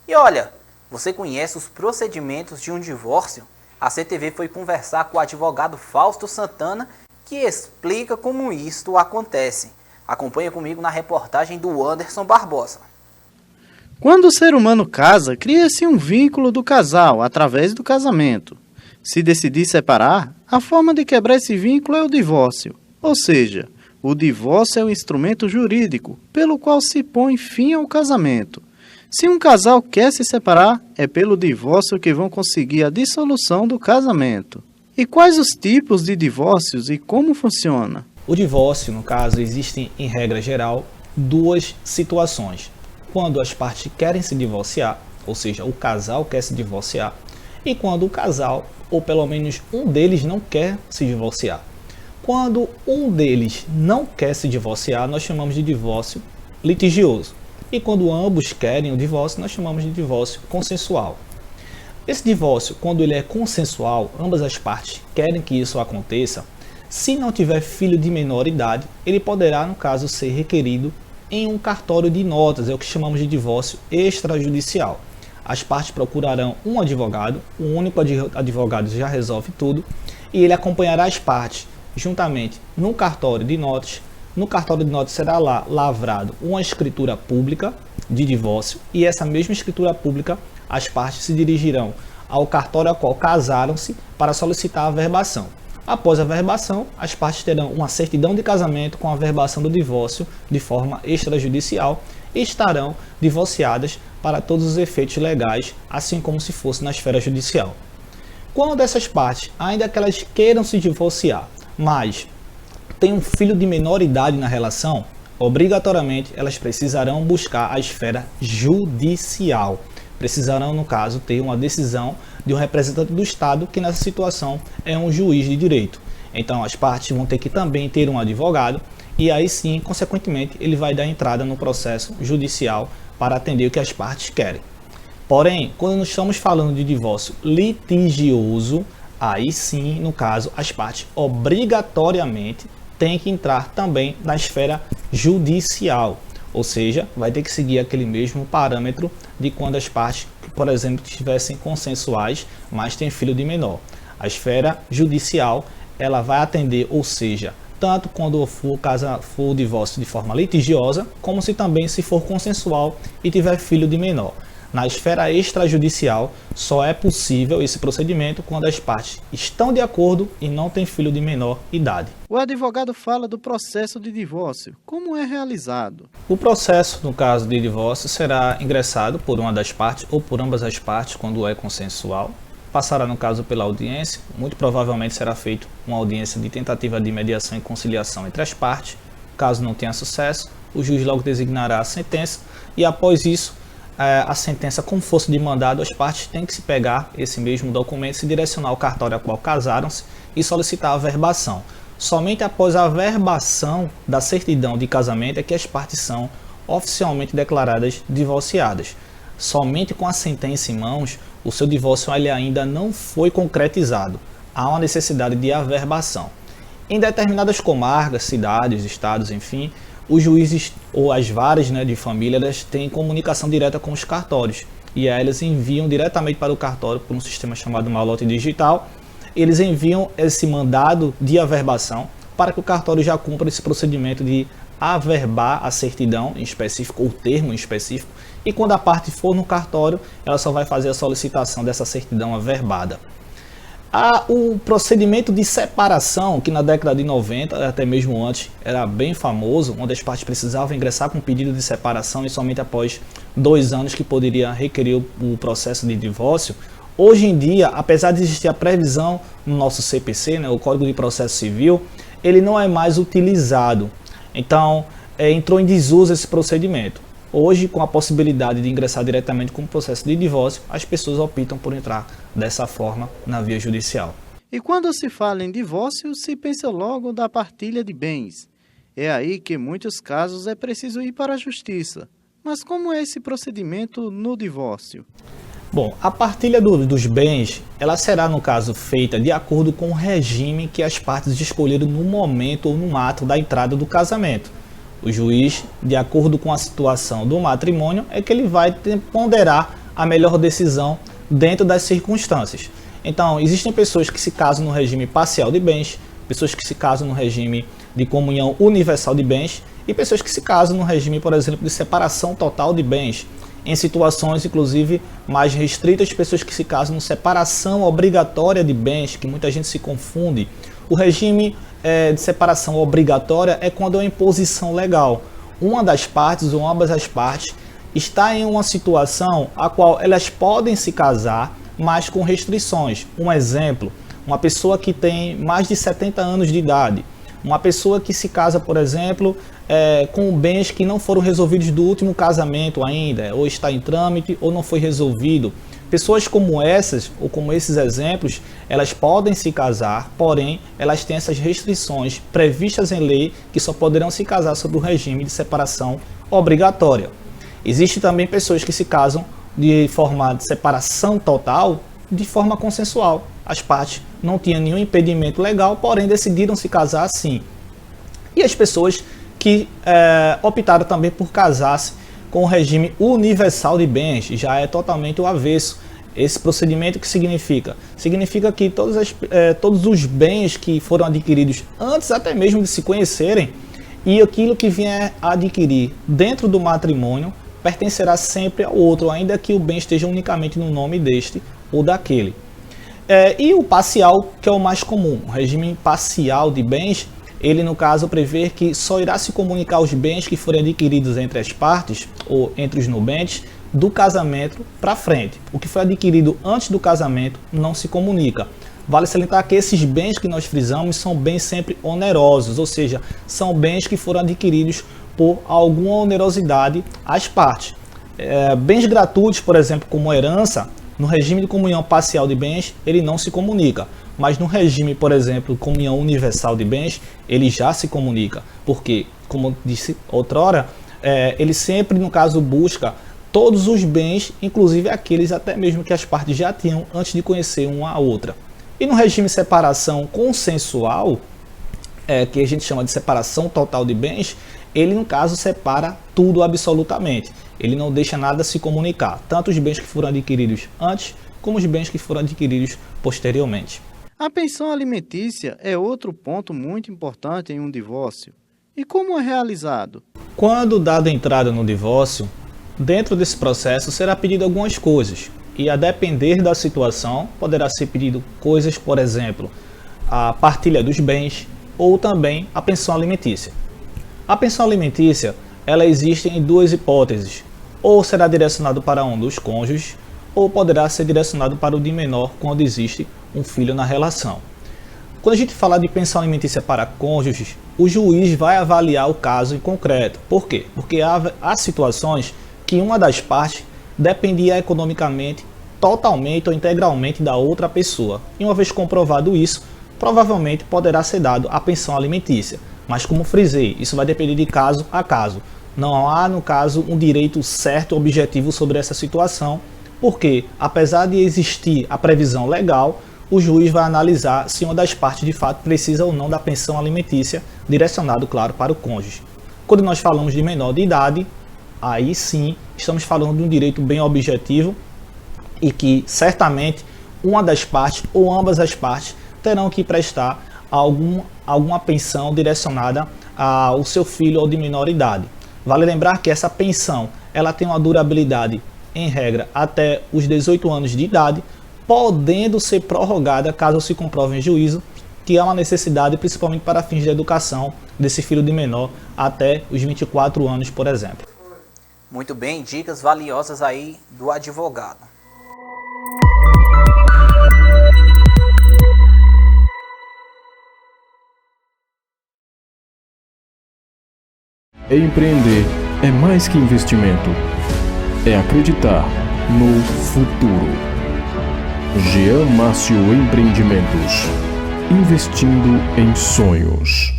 E olha, você conhece os procedimentos de um divórcio? A CTV foi conversar com o advogado Fausto Santana, que explica como isto acontece. Acompanha comigo na reportagem do Anderson Barbosa. Quando o ser humano casa, cria-se um vínculo do casal através do casamento. Se decidir separar, a forma de quebrar esse vínculo é o divórcio. Ou seja, o divórcio é o instrumento jurídico pelo qual se põe fim ao casamento. Se um casal quer se separar, é pelo divórcio que vão conseguir a dissolução do casamento. E quais os tipos de divórcios e como funciona? O divórcio, no caso, existem em regra geral duas situações. Quando as partes querem se divorciar, ou seja, o casal quer se divorciar, e quando o casal, ou pelo menos um deles, não quer se divorciar. Quando um deles não quer se divorciar, nós chamamos de divórcio litigioso. E quando ambos querem o divórcio, nós chamamos de divórcio consensual. Esse divórcio, quando ele é consensual, ambas as partes querem que isso aconteça. Se não tiver filho de menor idade, ele poderá, no caso, ser requerido em um cartório de notas, é o que chamamos de divórcio extrajudicial. As partes procurarão um advogado, o único advogado já resolve tudo, e ele acompanhará as partes juntamente no cartório de notas. No cartório de notas será lá lavrado uma escritura pública de divórcio, e essa mesma escritura pública, as partes se dirigirão ao cartório ao qual casaram-se para solicitar a averbação. Após a averbação, as partes terão uma certidão de casamento com a averbação do divórcio de forma extrajudicial e estarão divorciadas para todos os efeitos legais, assim como se fosse na esfera judicial. Quando essas partes, ainda que elas queiram se divorciar, mas tem um filho de menor idade na relação, obrigatoriamente elas precisarão buscar a esfera judicial. Precisarão, no caso, ter uma decisão de um representante do Estado, que nessa situação é um juiz de direito. Então as partes vão ter que também ter um advogado, e aí sim, consequentemente, ele vai dar entrada no processo judicial para atender o que as partes querem. Porém, quando nós estamos falando de divórcio litigioso, aí sim, no caso, as partes obrigatoriamente têm que entrar também na esfera judicial. Ou seja, vai ter que seguir aquele mesmo parâmetro de quando as partes, por exemplo, estivessem consensuais, mas têm filho de menor. A esfera judicial, ela vai atender, ou seja, tanto quando for o divórcio de forma litigiosa, como se também se for consensual e tiver filho de menor. Na esfera extrajudicial, só é possível esse procedimento quando as partes estão de acordo e não têm filho de menor idade. O advogado fala do processo de divórcio. Como é realizado? O processo, no caso de divórcio, será ingressado por uma das partes ou por ambas as partes quando é consensual. Passará, no caso, pela audiência. Muito provavelmente será feita uma audiência de tentativa de mediação e conciliação entre as partes. Caso não tenha sucesso, o juiz logo designará a sentença e, após isso, a sentença com força de mandado, as partes têm que se pegar esse mesmo documento, se direcionar ao cartório ao qual casaram-se e solicitar a averbação. Somente após a averbação da certidão de casamento é que as partes são oficialmente declaradas divorciadas. Somente com a sentença em mãos, o seu divórcio ele ainda não foi concretizado. Há uma necessidade de averbação. Em determinadas comarcas, cidades, estados, enfim, os juízes ou as varas, de família, elas têm comunicação direta com os cartórios. E aí elas enviam diretamente para o cartório por um sistema chamado malote digital. Eles enviam esse mandado de averbação para que o cartório já cumpra esse procedimento de averbar a certidão em específico, ou termo em específico. E quando a parte for no cartório, ela só vai fazer a solicitação dessa certidão averbada. O procedimento de separação, que na década de 90, até mesmo antes, era bem famoso, onde as partes precisavam ingressar com pedido de separação e somente após 2 anos que poderia requerer o processo de divórcio. Hoje em dia, apesar de existir a previsão no nosso CPC, o Código de Processo Civil, ele não é mais utilizado. Então, entrou em desuso esse procedimento. Hoje, com a possibilidade de ingressar diretamente com o processo de divórcio, as pessoas optam por entrar dessa forma na via judicial. E quando se fala em divórcio, se pensa logo da partilha de bens. É aí que, em muitos casos, é preciso ir para a justiça. Mas como é esse procedimento no divórcio? Bom, a partilha dos bens, ela será, no caso, feita de acordo com o regime que as partes escolheram no momento ou no ato da entrada do casamento. O juiz, de acordo com a situação do matrimônio, é que ele vai ponderar a melhor decisão dentro das circunstâncias. Então, existem pessoas que se casam no regime parcial de bens, pessoas que se casam no regime de comunhão universal de bens e pessoas que se casam no regime, por exemplo, de separação total de bens. Em situações, inclusive, mais restritas, pessoas que se casam em separação obrigatória de bens, que muita gente se confunde. O regime de separação obrigatória é quando é uma imposição legal. Uma das partes ou ambas as partes está em uma situação a qual elas podem se casar, mas com restrições. Um exemplo, uma pessoa que tem mais de 70 anos de idade, uma pessoa que se casa, por exemplo, com bens que não foram resolvidos do último casamento ainda, ou está em trâmite, ou não foi resolvido. Pessoas como essas, ou como esses exemplos, elas podem se casar, porém, elas têm essas restrições previstas em lei que só poderão se casar sob o regime de separação obrigatória. Existem também pessoas que se casam de forma de separação total, de forma consensual. As partes não tinham nenhum impedimento legal, porém decidiram se casar assim. E as pessoas que optaram também por casar-se com o regime universal de bens, já é totalmente o avesso. Esse procedimento que significa? Significa que todos os bens que foram adquiridos antes até mesmo de se conhecerem e aquilo que vier a adquirir dentro do matrimônio pertencerá sempre ao outro, ainda que o bem esteja unicamente no nome deste ou daquele. E o parcial, que é o mais comum, o regime parcial de bens, ele no caso prevê que só irá se comunicar os bens que forem adquiridos entre as partes ou entre os nubentes do casamento para frente. O que foi adquirido antes do casamento não se comunica. Vale salientar que esses bens que nós frisamos são bens sempre onerosos, ou seja, são bens que foram adquiridos por alguma onerosidade às partes. Bens gratuitos, por exemplo, como herança, no regime de comunhão parcial de bens, ele não se comunica. Mas no regime, por exemplo, de comunhão universal de bens, ele já se comunica. Porque, como disse outrora, ele sempre, no caso, busca todos os bens, inclusive aqueles até mesmo que as partes já tinham antes de conhecer uma a outra. E no regime de separação consensual, que a gente chama de separação total de bens, ele, no caso, separa tudo absolutamente. Ele não deixa nada se comunicar, tanto os bens que foram adquiridos antes, como os bens que foram adquiridos posteriormente. A pensão alimentícia é outro ponto muito importante em um divórcio. E como é realizado? Quando dada entrada no divórcio, dentro desse processo será pedido algumas coisas. E a depender da situação, poderá ser pedido coisas, por exemplo, a partilha dos bens ou também a pensão alimentícia. A pensão alimentícia, ela existe em duas hipóteses. Ou será direcionado para um dos cônjuges, ou poderá ser direcionado para o de menor quando existe um filho na relação. Quando a gente fala de pensão alimentícia para cônjuges, o juiz vai avaliar o caso em concreto. Por quê? Porque há situações que uma das partes dependia economicamente, totalmente ou integralmente da outra pessoa. E uma vez comprovado isso, provavelmente poderá ser dado a pensão alimentícia. Mas como frisei, isso vai depender de caso a caso. Não há, no caso, um direito certo, objetivo sobre essa situação, porque, apesar de existir a previsão legal, o juiz vai analisar se uma das partes de fato precisa ou não da pensão alimentícia, direcionado, claro, para o cônjuge. Quando nós falamos de menor de idade, aí sim estamos falando de um direito bem objetivo e que certamente uma das partes ou ambas as partes terão que prestar alguma pensão direcionada ao seu filho ou de menor idade. Vale lembrar que essa pensão ela tem uma durabilidade, em regra, até os 18 anos de idade, podendo ser prorrogada caso se comprove em juízo que há uma necessidade, principalmente para fins de educação, desse filho de menor até os 24 anos, por exemplo. Muito bem, dicas valiosas aí do advogado. Empreender é mais que investimento, é acreditar no futuro. Jean Márcio Empreendimentos, investindo em sonhos.